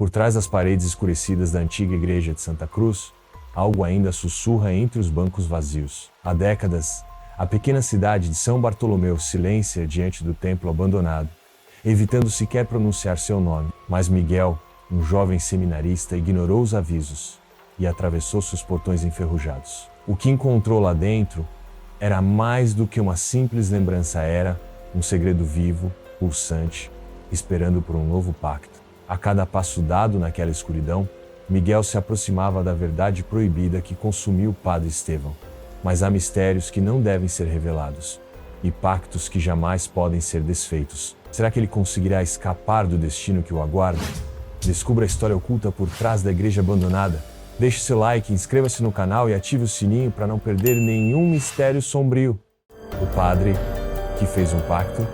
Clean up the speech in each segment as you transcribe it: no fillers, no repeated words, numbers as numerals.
Por trás das paredes escurecidas da antiga igreja de Santa Cruz, algo ainda sussurra entre os bancos vazios. Há décadas, a pequena cidade de São Bartolomeu silência diante do templo abandonado, evitando sequer pronunciar seu nome. Mas Miguel, um jovem seminarista, ignorou os avisos e atravessou seus portões enferrujados. O que encontrou lá dentro era mais do que uma simples lembrança, era um segredo vivo, pulsante, esperando por um novo pacto. A cada passo dado naquela escuridão, Miguel se aproximava da verdade proibida que consumiu o padre Estevão. Mas há mistérios que não devem ser revelados, e pactos que jamais podem ser desfeitos. Será que ele conseguirá escapar do destino que o aguarda? Descubra a história oculta por trás da igreja abandonada. Deixe seu like, inscreva-se no canal e ative o sininho para não perder nenhum mistério sombrio. O padre que fez um pacto?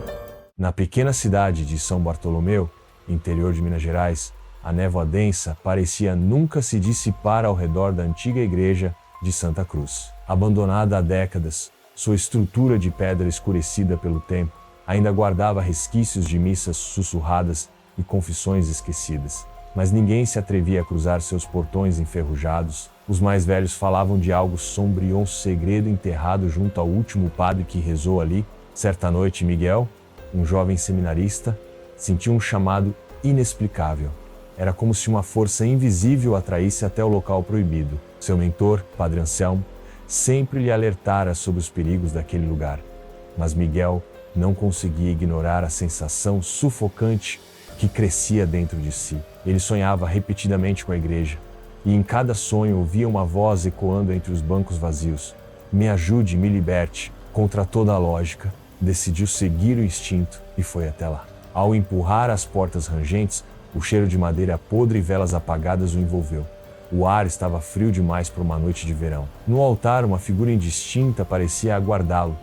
Na pequena cidade de São Bartolomeu, interior de Minas Gerais, a névoa densa parecia nunca se dissipar ao redor da antiga igreja de Santa Cruz. Abandonada há décadas, sua estrutura de pedra escurecida pelo tempo ainda guardava resquícios de missas sussurradas e confissões esquecidas. Mas ninguém se atrevia a cruzar seus portões enferrujados. Os mais velhos falavam de algo sombrio, um segredo enterrado junto ao último padre que rezou ali. Certa noite, Miguel, um jovem seminarista, sentiu um chamado inexplicável. Era como se uma força invisível o atraísse até o local proibido. Seu mentor, Padre Anselmo, sempre lhe alertara sobre os perigos daquele lugar. Mas Miguel não conseguia ignorar a sensação sufocante que crescia dentro de si. Ele sonhava repetidamente com a igreja, e em cada sonho ouvia uma voz ecoando entre os bancos vazios. Me ajude, me liberte. Contra toda a lógica, decidiu seguir o instinto e foi até lá. Ao empurrar as portas rangentes, o cheiro de madeira podre e velas apagadas o envolveu. O ar estava frio demais para uma noite de verão. No altar, uma figura indistinta parecia aguardá-lo,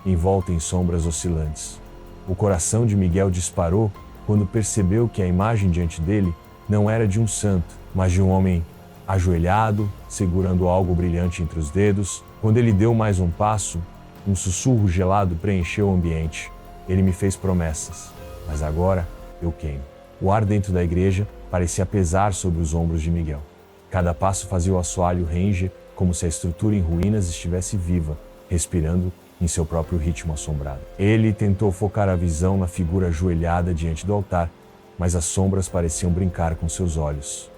envolta em sombras oscilantes. O coração de Miguel disparou quando percebeu que a imagem diante dele não era de um santo, mas de um homem ajoelhado, segurando algo brilhante entre os dedos. Quando ele deu mais um passo, um sussurro gelado preencheu o ambiente. Ele me fez promessas, mas agora eu queimo. O ar dentro da igreja parecia pesar sobre os ombros de Miguel. Cada passo fazia o assoalho ranger, como se a estrutura em ruínas estivesse viva, respirando em seu próprio ritmo assombrado. Ele tentou focar a visão na figura ajoelhada diante do altar, mas as sombras pareciam brincar com seus olhos.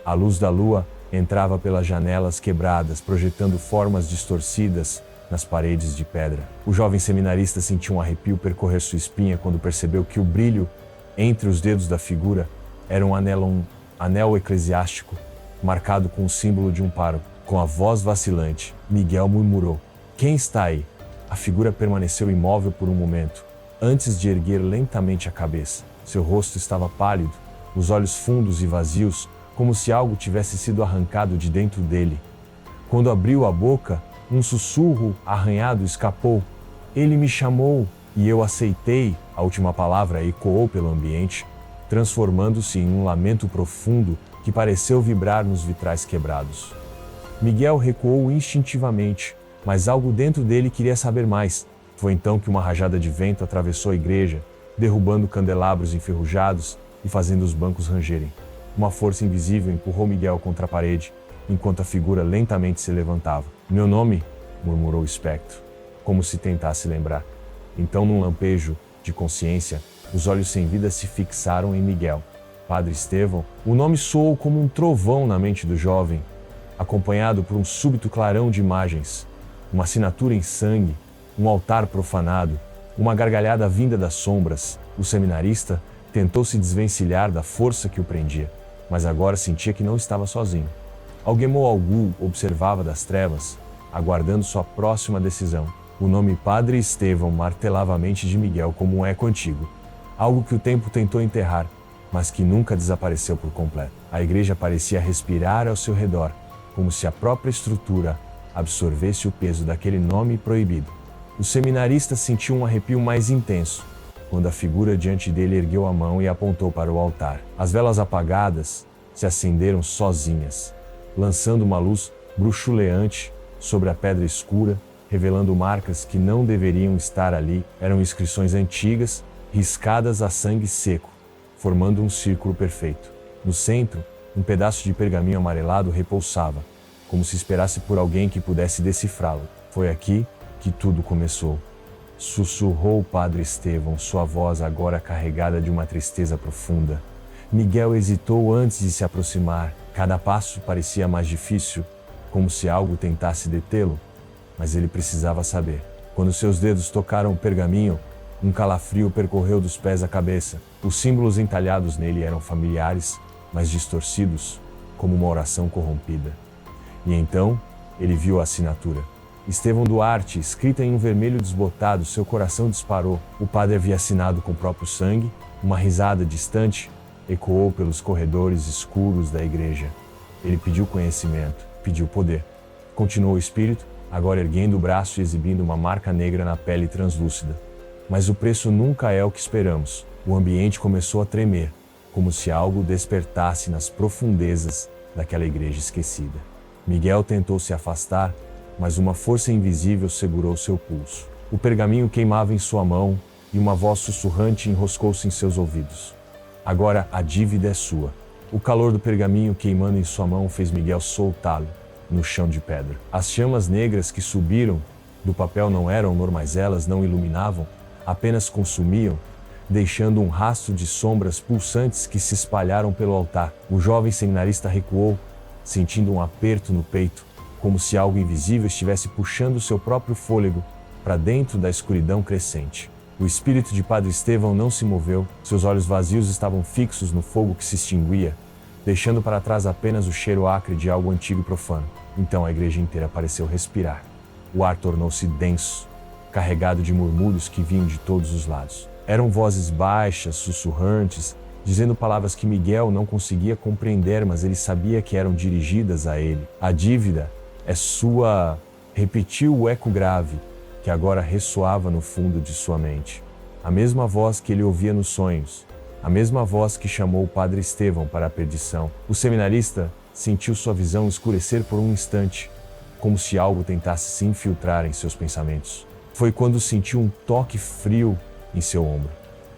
A luz da lua entrava pelas janelas quebradas, projetando formas distorcidas nas paredes de pedra. O jovem seminarista sentiu um arrepio percorrer sua espinha quando percebeu que o brilho entre os dedos da figura era um anel eclesiástico, marcado com o símbolo de um pároco. Com a voz vacilante, Miguel murmurou: "Quem está aí?" A figura permaneceu imóvel por um momento, antes de erguer lentamente a cabeça. Seu rosto estava pálido, os olhos fundos e vazios, como se algo tivesse sido arrancado de dentro dele. Quando abriu a boca, um sussurro arranhado escapou: "Ele me chamou e eu aceitei." A última palavra ecoou pelo ambiente, transformando-se em um lamento profundo que pareceu vibrar nos vitrais quebrados. Miguel recuou instintivamente, mas algo dentro dele queria saber mais. Foi então que uma rajada de vento atravessou a igreja, derrubando candelabros enferrujados e fazendo os bancos rangerem. Uma força invisível empurrou Miguel contra a parede, enquanto a figura lentamente se levantava. "Meu nome?" murmurou o espectro, como se tentasse lembrar. Então, num lampejo de consciência, os olhos sem vida se fixaram em Miguel. Padre Estevão. O nome soou como um trovão na mente do jovem, acompanhado por um súbito clarão de imagens. Uma assinatura em sangue, um altar profanado, uma gargalhada vinda das sombras. O seminarista tentou se desvencilhar da força que o prendia, mas agora sentia que não estava sozinho. Alguém algo observava das trevas, aguardando sua próxima decisão. O nome Padre Estevão martelava a mente de Miguel como um eco antigo, algo que o tempo tentou enterrar, mas que nunca desapareceu por completo. A igreja parecia respirar ao seu redor, como se a própria estrutura absorvesse o peso daquele nome proibido. O seminarista sentiu um arrepio mais intenso, quando a figura diante dele ergueu a mão e apontou para o altar. As velas apagadas se acenderam sozinhas, lançando uma luz bruxuleante sobre a pedra escura, revelando marcas que não deveriam estar ali. Eram inscrições antigas, riscadas a sangue seco, formando um círculo perfeito. No centro, um pedaço de pergaminho amarelado repousava, como se esperasse por alguém que pudesse decifrá-lo. Foi aqui que tudo começou. Sussurrou o padre Estevão, sua voz agora carregada de uma tristeza profunda. Miguel hesitou antes de se aproximar. Cada passo parecia mais difícil, como se algo tentasse detê-lo, mas ele precisava saber. Quando seus dedos tocaram o pergaminho, um calafrio percorreu dos pés à cabeça. Os símbolos entalhados nele eram familiares, mas distorcidos, como uma oração corrompida. E então, ele viu a assinatura. Estevão Duarte, escrita em um vermelho desbotado, seu coração disparou. O padre havia assinado com o próprio sangue. Uma risada distante ecoou pelos corredores escuros da igreja. Ele pediu conhecimento, pediu poder. Continuou o espírito, agora erguendo o braço e exibindo uma marca negra na pele translúcida. Mas o preço nunca é o que esperamos. O ambiente começou a tremer, como se algo despertasse nas profundezas daquela igreja esquecida. Miguel tentou se afastar, mas uma força invisível segurou seu pulso. O pergaminho queimava em sua mão e uma voz sussurrante enroscou-se em seus ouvidos. Agora a dívida é sua. O calor do pergaminho queimando em sua mão fez Miguel soltá-lo no chão de pedra. As chamas negras que subiram do papel não eram normais, elas não iluminavam, apenas consumiam, deixando um rastro de sombras pulsantes que se espalharam pelo altar. O jovem seminarista recuou, sentindo um aperto no peito, como se algo invisível estivesse puxando seu próprio fôlego para dentro da escuridão crescente. O espírito de Padre Estevão não se moveu, seus olhos vazios estavam fixos no fogo que se extinguia, deixando para trás apenas o cheiro acre de algo antigo e profano. Então a igreja inteira pareceu respirar. O ar tornou-se denso, carregado de murmúrios que vinham de todos os lados. Eram vozes baixas, sussurrantes, dizendo palavras que Miguel não conseguia compreender, mas ele sabia que eram dirigidas a ele. A dívida é sua, repetiu o eco grave, que agora ressoava no fundo de sua mente. A mesma voz que ele ouvia nos sonhos, a mesma voz que chamou o padre Estevão para a perdição. O seminarista sentiu sua visão escurecer por um instante, como se algo tentasse se infiltrar em seus pensamentos. Foi quando sentiu um toque frio em seu ombro.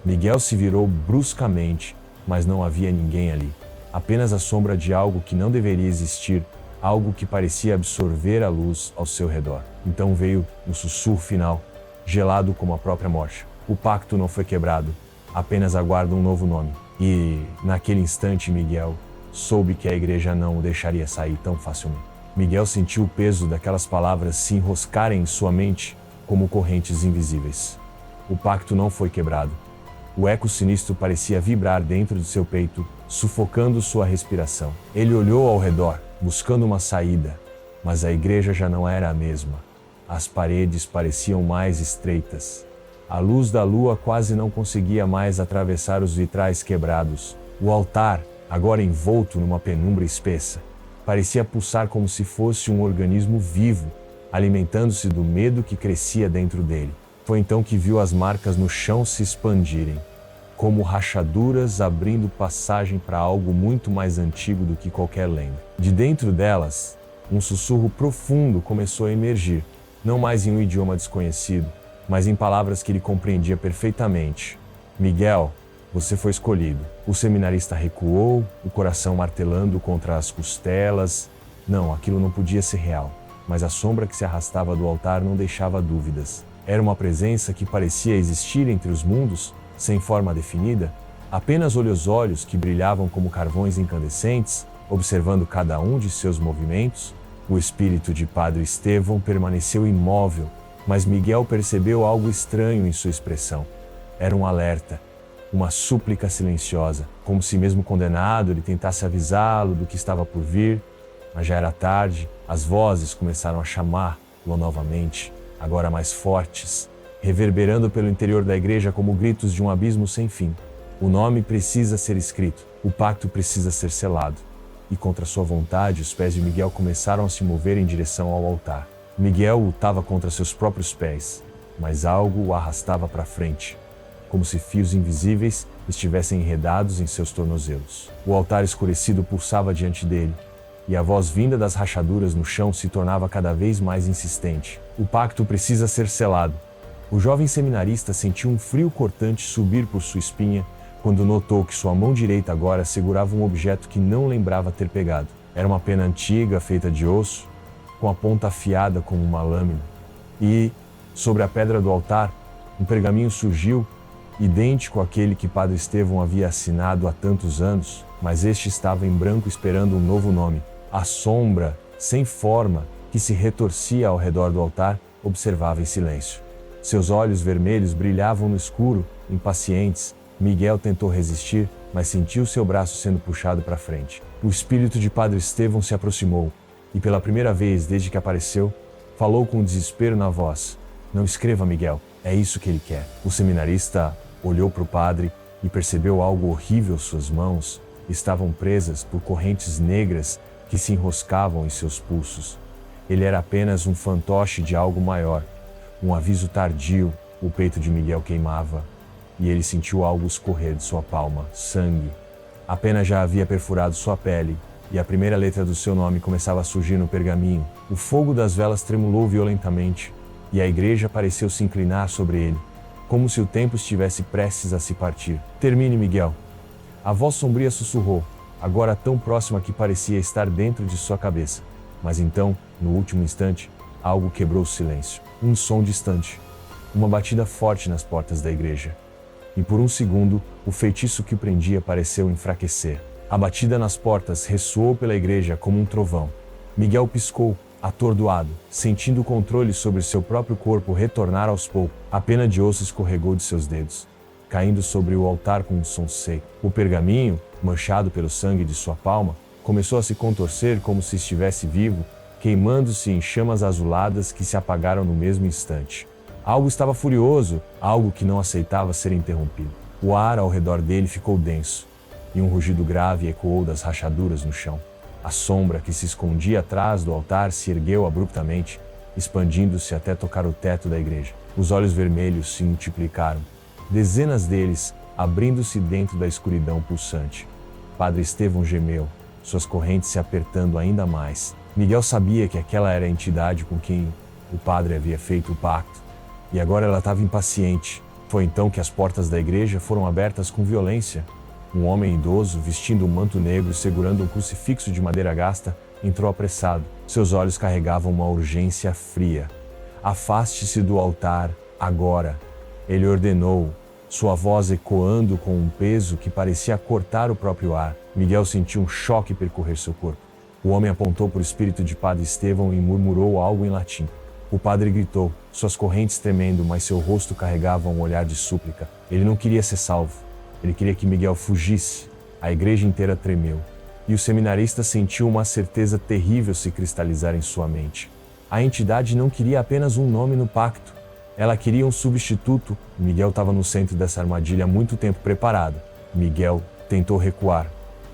Miguel se virou bruscamente, mas não havia ninguém ali. Apenas a sombra de algo que não deveria existir, algo que parecia absorver a luz ao seu redor. Então veio um sussurro final, gelado como a própria morte. O pacto não foi quebrado, apenas aguarda um novo nome. E, naquele instante, Miguel soube que a igreja não o deixaria sair tão facilmente. Miguel sentiu o peso daquelas palavras se enroscarem em sua mente como correntes invisíveis. O pacto não foi quebrado. O eco sinistro parecia vibrar dentro de seu peito, sufocando sua respiração. Ele olhou ao redor, buscando uma saída, mas a igreja já não era a mesma. As paredes pareciam mais estreitas. A luz da lua quase não conseguia mais atravessar os vitrais quebrados. O altar, agora envolto numa penumbra espessa, parecia pulsar como se fosse um organismo vivo, alimentando-se do medo que crescia dentro dele. Foi então que viu as marcas no chão se expandirem, como rachaduras abrindo passagem para algo muito mais antigo do que qualquer lenda. De dentro delas, um sussurro profundo começou a emergir, não mais em um idioma desconhecido, mas em palavras que ele compreendia perfeitamente. Miguel, você foi escolhido. O seminarista recuou, o coração martelando contra as costelas. Não, aquilo não podia ser real, mas a sombra que se arrastava do altar não deixava dúvidas. Era uma presença que parecia existir entre os mundos, sem forma definida, apenas olhos que brilhavam como carvões incandescentes, observando cada um de seus movimentos. O espírito de Padre Estevão permaneceu imóvel, mas Miguel percebeu algo estranho em sua expressão. Era um alerta, uma súplica silenciosa, como se mesmo condenado ele tentasse avisá-lo do que estava por vir, mas já era tarde. As vozes começaram a chamá-lo novamente, agora mais fortes, reverberando pelo interior da igreja como gritos de um abismo sem fim. O nome precisa ser escrito, o pacto precisa ser selado. E contra sua vontade, os pés de Miguel começaram a se mover em direção ao altar. Miguel lutava contra seus próprios pés, mas algo o arrastava para frente, como se fios invisíveis estivessem enredados em seus tornozelos. O altar escurecido pulsava diante dele, e a voz vinda das rachaduras no chão se tornava cada vez mais insistente. O pacto precisa ser selado. O jovem seminarista sentiu um frio cortante subir por sua espinha, quando notou que sua mão direita agora segurava um objeto que não lembrava ter pegado. Era uma pena antiga, feita de osso, com a ponta afiada como uma lâmina. E, sobre a pedra do altar, um pergaminho surgiu, idêntico àquele que Padre Estevão havia assinado há tantos anos, mas este estava em branco esperando um novo nome. A sombra, sem forma, que se retorcia ao redor do altar, observava em silêncio. Seus olhos vermelhos brilhavam no escuro, impacientes. Miguel tentou resistir, mas sentiu seu braço sendo puxado para frente. O espírito de Padre Estevão se aproximou, e pela primeira vez desde que apareceu, falou com desespero na voz: "Não escreva, Miguel, é isso que ele quer." O seminarista olhou para o padre e percebeu algo horrível. Suas mãos estavam presas por correntes negras que se enroscavam em seus pulsos. Ele era apenas um fantoche de algo maior, um aviso tardio. O peito de Miguel queimava, e ele sentiu algo escorrer de sua palma, sangue. A pena já havia perfurado sua pele, e a primeira letra do seu nome começava a surgir no pergaminho. O fogo das velas tremulou violentamente, e a igreja pareceu se inclinar sobre ele, como se o tempo estivesse prestes a se partir. "Termine, Miguel." A voz sombria sussurrou, agora tão próxima que parecia estar dentro de sua cabeça. Mas então, no último instante, algo quebrou o silêncio. Um som distante. Uma batida forte nas portas da igreja. E por um segundo, o feitiço que o prendia pareceu enfraquecer. A batida nas portas ressoou pela igreja como um trovão. Miguel piscou, atordoado, sentindo o controle sobre seu próprio corpo retornar aos poucos. A pena de osso escorregou de seus dedos, caindo sobre o altar com um som seco. O pergaminho, manchado pelo sangue de sua palma, começou a se contorcer como se estivesse vivo, queimando-se em chamas azuladas que se apagaram no mesmo instante. Algo estava furioso, algo que não aceitava ser interrompido. O ar ao redor dele ficou denso, e um rugido grave ecoou das rachaduras no chão. A sombra que se escondia atrás do altar se ergueu abruptamente, expandindo-se até tocar o teto da igreja. Os olhos vermelhos se multiplicaram, dezenas deles abrindo-se dentro da escuridão pulsante. Padre Estevão gemeu, suas correntes se apertando ainda mais. Miguel sabia que aquela era a entidade com quem o padre havia feito o pacto, e agora ela estava impaciente. Foi então que as portas da igreja foram abertas com violência. Um homem idoso, vestindo um manto negro e segurando um crucifixo de madeira gasta, entrou apressado. Seus olhos carregavam uma urgência fria. "Afaste-se do altar, agora!" Ele ordenou, sua voz ecoando com um peso que parecia cortar o próprio ar. Miguel sentiu um choque percorrer seu corpo. O homem apontou para o espírito de Padre Estevão e murmurou algo em latim. O padre gritou, suas correntes tremendo, mas seu rosto carregava um olhar de súplica. Ele não queria ser salvo. Ele queria que Miguel fugisse. A igreja inteira tremeu, e o seminarista sentiu uma certeza terrível se cristalizar em sua mente. A entidade não queria apenas um nome no pacto. Ela queria um substituto. Miguel estava no centro dessa armadilha há muito tempo preparado. Miguel tentou recuar,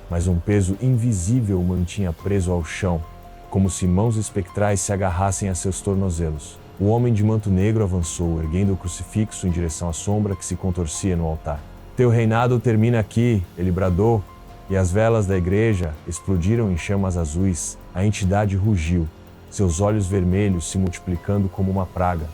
mas um peso invisível o mantinha preso ao chão, como se mãos espectrais se agarrassem a seus tornozelos. O homem de manto negro avançou, erguendo o crucifixo em direção à sombra que se contorcia no altar. "Teu reinado termina aqui", ele bradou, e as velas da igreja explodiram em chamas azuis. A entidade rugiu, seus olhos vermelhos se multiplicando como uma praga,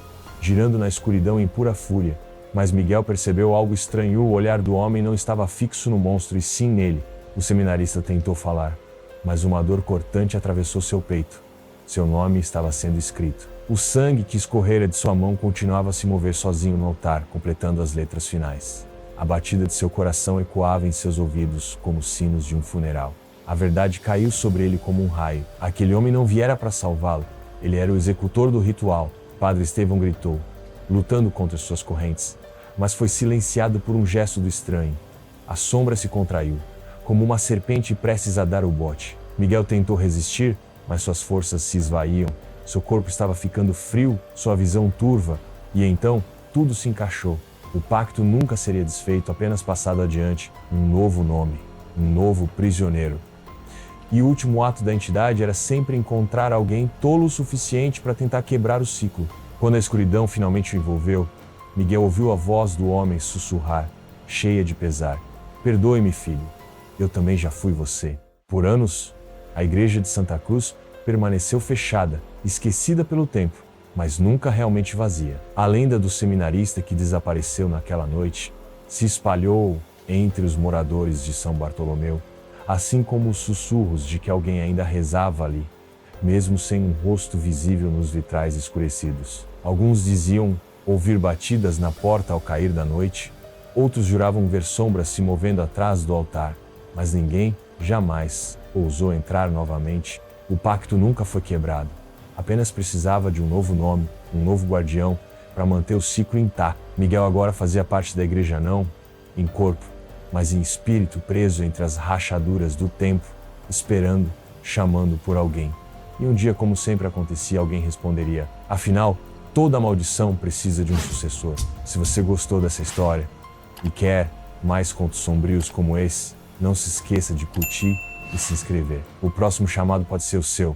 girando na escuridão em pura fúria. Mas Miguel percebeu algo estranho. O olhar do homem não estava fixo no monstro, e sim nele. O seminarista tentou falar, mas uma dor cortante atravessou seu peito. Seu nome estava sendo escrito. O sangue que escorrera de sua mão continuava a se mover sozinho no altar, completando as letras finais. A batida de seu coração ecoava em seus ouvidos como sinos de um funeral. A verdade caiu sobre ele como um raio. Aquele homem não viera para salvá-lo. Ele era o executor do ritual. Padre Estevão gritou, lutando contra suas correntes, mas foi silenciado por um gesto do estranho. A sombra se contraiu, como uma serpente prestes a dar o bote. Miguel tentou resistir, mas suas forças se esvaíam. Seu corpo estava ficando frio, sua visão turva, e então tudo se encaixou. O pacto nunca seria desfeito, apenas passado adiante. Um novo nome, um novo prisioneiro. E o último ato da entidade era sempre encontrar alguém tolo o suficiente para tentar quebrar o ciclo. Quando a escuridão finalmente o envolveu, Miguel ouviu a voz do homem sussurrar, cheia de pesar. "Perdoe-me, filho. Eu também já fui você." Por anos, a igreja de Santa Cruz permaneceu fechada, esquecida pelo tempo, mas nunca realmente vazia. A lenda do seminarista que desapareceu naquela noite se espalhou entre os moradores de São Bartolomeu, assim como os sussurros de que alguém ainda rezava ali, mesmo sem um rosto visível nos vitrais escurecidos. Alguns diziam ouvir batidas na porta ao cair da noite, outros juravam ver sombras se movendo atrás do altar, mas ninguém jamais ousou entrar novamente. O pacto nunca foi quebrado, apenas precisava de um novo nome, um novo guardião, para manter o ciclo intacto. Miguel agora fazia parte da igreja não em corpo, mas em espírito, preso entre as rachaduras do tempo, esperando, chamando por alguém. E um dia, como sempre acontecia, alguém responderia: afinal, toda maldição precisa de um sucessor. Se você gostou dessa história e quer mais contos sombrios como esse, não se esqueça de curtir e se inscrever. O próximo chamado pode ser o seu.